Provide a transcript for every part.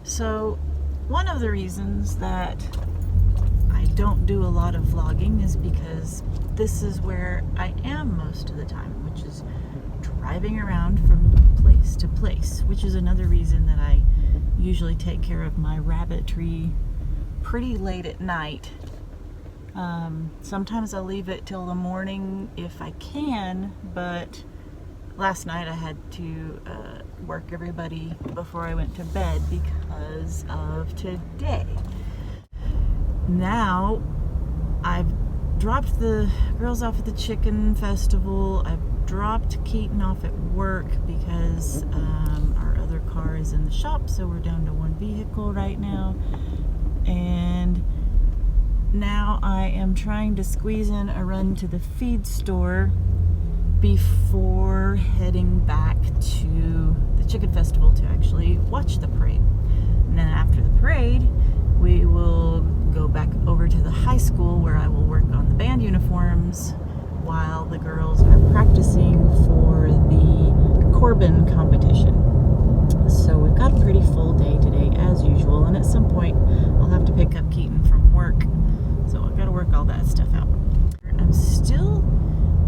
So, one of the reasons that I don't do a lot of vlogging is because this is where I am most of the time, which is driving around from place to place, which is another reason that I usually take care of my rabbitry pretty late at night. Sometimes I'll leave it till the morning if I can, but last night I had to work everybody before I went to bed because of today. Now I've dropped the girls off at the chicken festival. I've dropped Keaton off at work because our other car is in the shop, so we're down to one vehicle right now. And now I am trying to squeeze in a run to the feed store before heading back to the chicken festival to actually watch the parade. And then after the parade, we will go back over to the high school where I will work on the band uniforms while the girls are practicing for the Corbin competition. So we've got a pretty full day today as usual, and at some point I'll have to pick up Keaton from work. So I've got to work all that stuff out. I'm still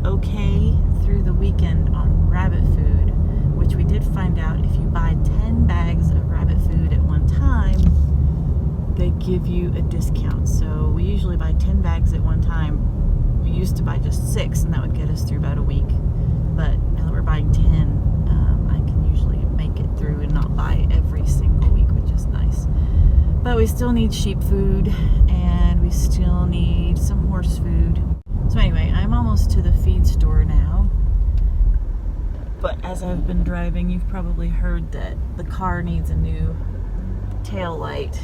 okay through the weekend on rabbit food, which we did find out if you buy 10 bags of rabbit food at one time, they give you a discount. So we usually buy 10 bags at one time. We used to buy just 6, and that would get us through about a week. But now that we're buying 10, I can usually make it through and not buy every single week, which is nice. But we still need sheep food, and we still need some horse food. So anyway, I'm almost to the feed store now. But as I've been driving, you've probably heard that the car needs a new tail light.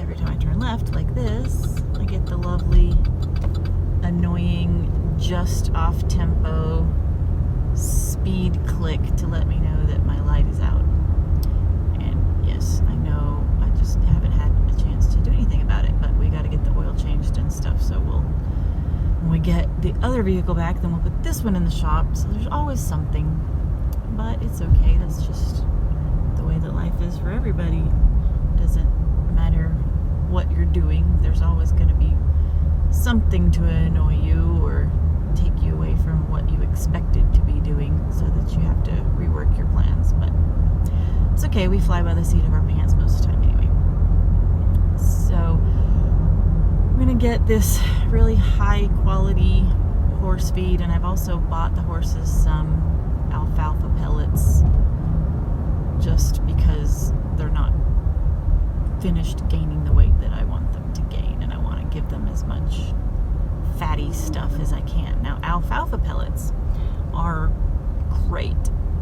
Every time I turn left like this, I get the lovely, annoying, just off tempo speed click to let me know that my light is out. And yes, I know I just haven't had a chance to do anything about it, but we got to get the oil changed and stuff, so when we get the other vehicle back, then we'll put this one in the shop. So there's always something, but it's okay. That's just the way that life is for everybody. It doesn't matter what you're doing, there's always going to be something to annoy you or take you away from what you expected to be doing, so that you have to rework your plans. But it's okay, we fly by the seat of our pants most of the time anyway. So I'm going to get this really high quality horse feed, and I've also bought the horses some alfalfa pellets just because they're not finished gaining the weight that I want them to gain, and I want to give them as much fatty stuff as I can. Now, alfalfa pellets are great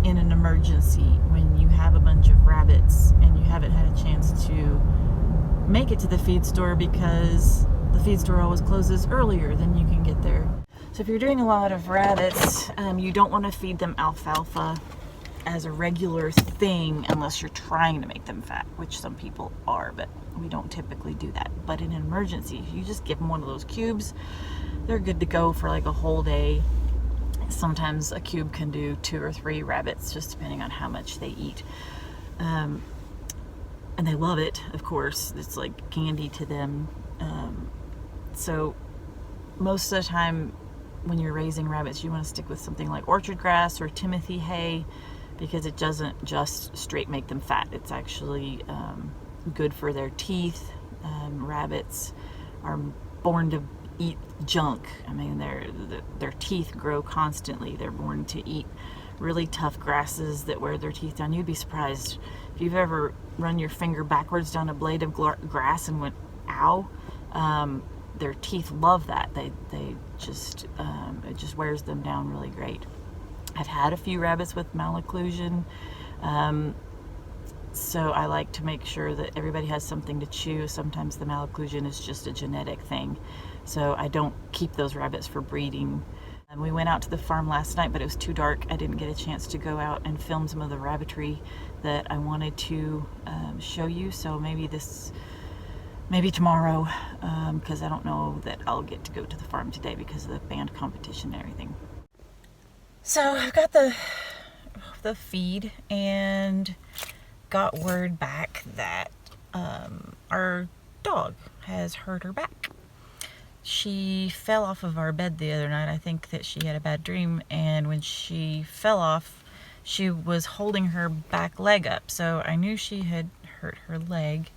in an emergency when you have a bunch of rabbits and you haven't had a chance to make it to the feed store because the feed store always closes earlier than you can get there. So if you're doing a lot of rabbits, you don't want to feed them alfalfa as a regular thing unless you're trying to make them fat, which some people are, but we don't typically do that. But in an emergency, you just give them one of those cubes. They're good to go for like a whole day. Sometimes a cube can do 2 or 3 rabbits, just depending on how much they eat. And they love it, of course. It's like candy to them. So most of the time when you're raising rabbits, you want to stick with something like orchard grass or Timothy hay, because it doesn't just straight make them fat. It's actually good for their teeth. Rabbits are born to eat junk. I mean, their teeth grow constantly. They're born to eat really tough grasses that wear their teeth down. You'd be surprised if you've ever run your finger backwards down a blade of grass and went, ow. Their teeth love that. They just, it just wears them down really great. I've had a few rabbits with malocclusion, so I like to make sure that everybody has something to chew. Sometimes the malocclusion is just a genetic thing, so I don't keep those rabbits for breeding. And we went out to the farm last night, but it was too dark. I didn't get a chance to go out and film some of the rabbitry that I wanted to show you, so maybe tomorrow, because I don't know that I'll get to go to the farm today because of the band competition and everything. So I've got the feed, and got word back that our dog has hurt her back. She fell off of our bed the other night. I think that she had a bad dream, and when she fell off, she was holding her back leg up. So I knew she had hurt her leg,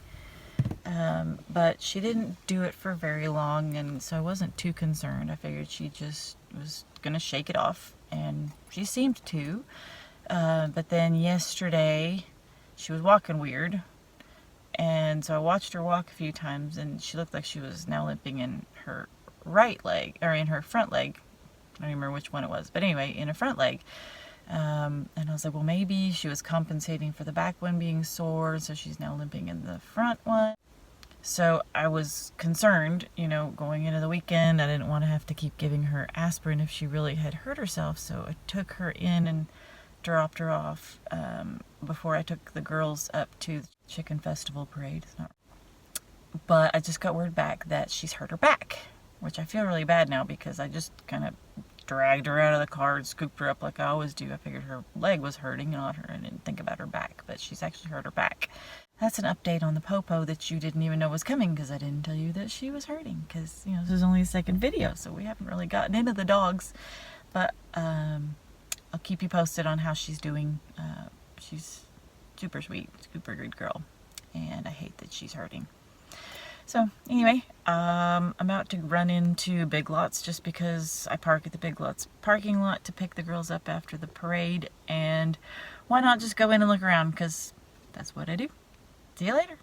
but she didn't do it for very long, and so I wasn't too concerned. I figured she just was gonna shake it off, and she seemed to. But then yesterday, she was walking weird, and so I watched her walk a few times, and she looked like she was now limping in her right leg, or in her front leg. I don't remember which one it was, but anyway, in her front leg. And I was like, well, maybe she was compensating for the back one being sore, so she's now limping in the front one. So I was concerned, you know, going into the weekend. I didn't want to have to keep giving her aspirin if she really had hurt herself, so I took her in and dropped her off before I took the girls up to the Chicken Festival parade. But I just got word back that she's hurt her back, which I feel really bad now because I just kind of dragged her out of the car and scooped her up like I always do. I figured her leg was hurting and I didn't think about her back, but she's actually hurt her back. That's an update on the Popo that you didn't even know was coming because I didn't tell you that she was hurting because, you know, this is only the second video, so we haven't really gotten into the dogs. But I'll keep you posted on how she's doing. She's super sweet, super good girl, and I hate that she's hurting. So anyway, I'm about to run into Big Lots just because I park at the Big Lots parking lot to pick the girls up after the parade, and why not just go in and look around, because that's what I do. See you later.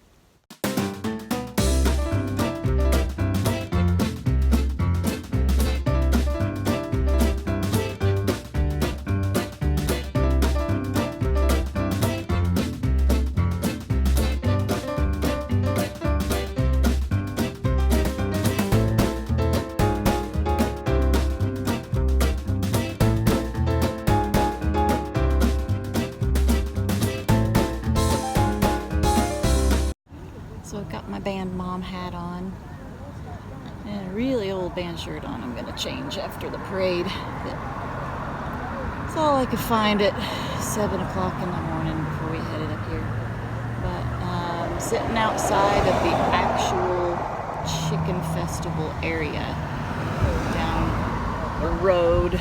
So I've got my band mom hat on and a really old band shirt on. I'm going to change after the parade. That's all I could find at 7 o'clock in the morning before we headed up here. But I'm sitting outside of the actual Chicken Festival area down the road.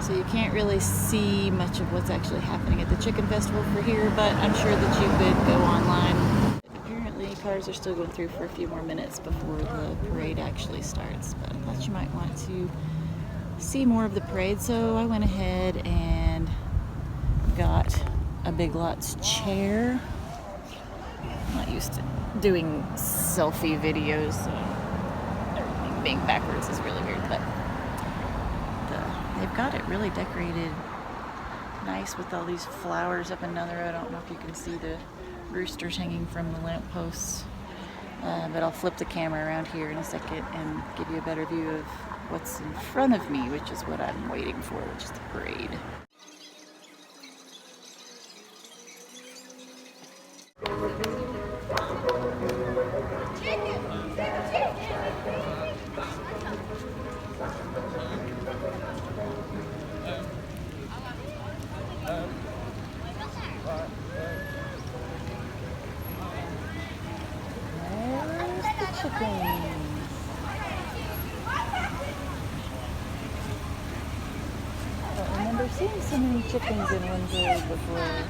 So you can't really see much of what's actually happening at the Chicken Festival for here, but I'm sure that you could go online. Cars are still going through for a few more minutes before the parade actually starts, but I thought you might want to see more of the parade, so I went ahead and got a Big Lots chair. I'm not used to doing selfie videos, so everything being backwards is really weird, but they've got it really decorated nice with all these flowers up another. I don't know if you can see the roosters hanging from the lampposts, but I'll flip the camera around here in a second and give you a better view of what's in front of me, which is what I'm waiting for, which is the parade. Chickens. I don't remember seeing so many chickens in one parade before.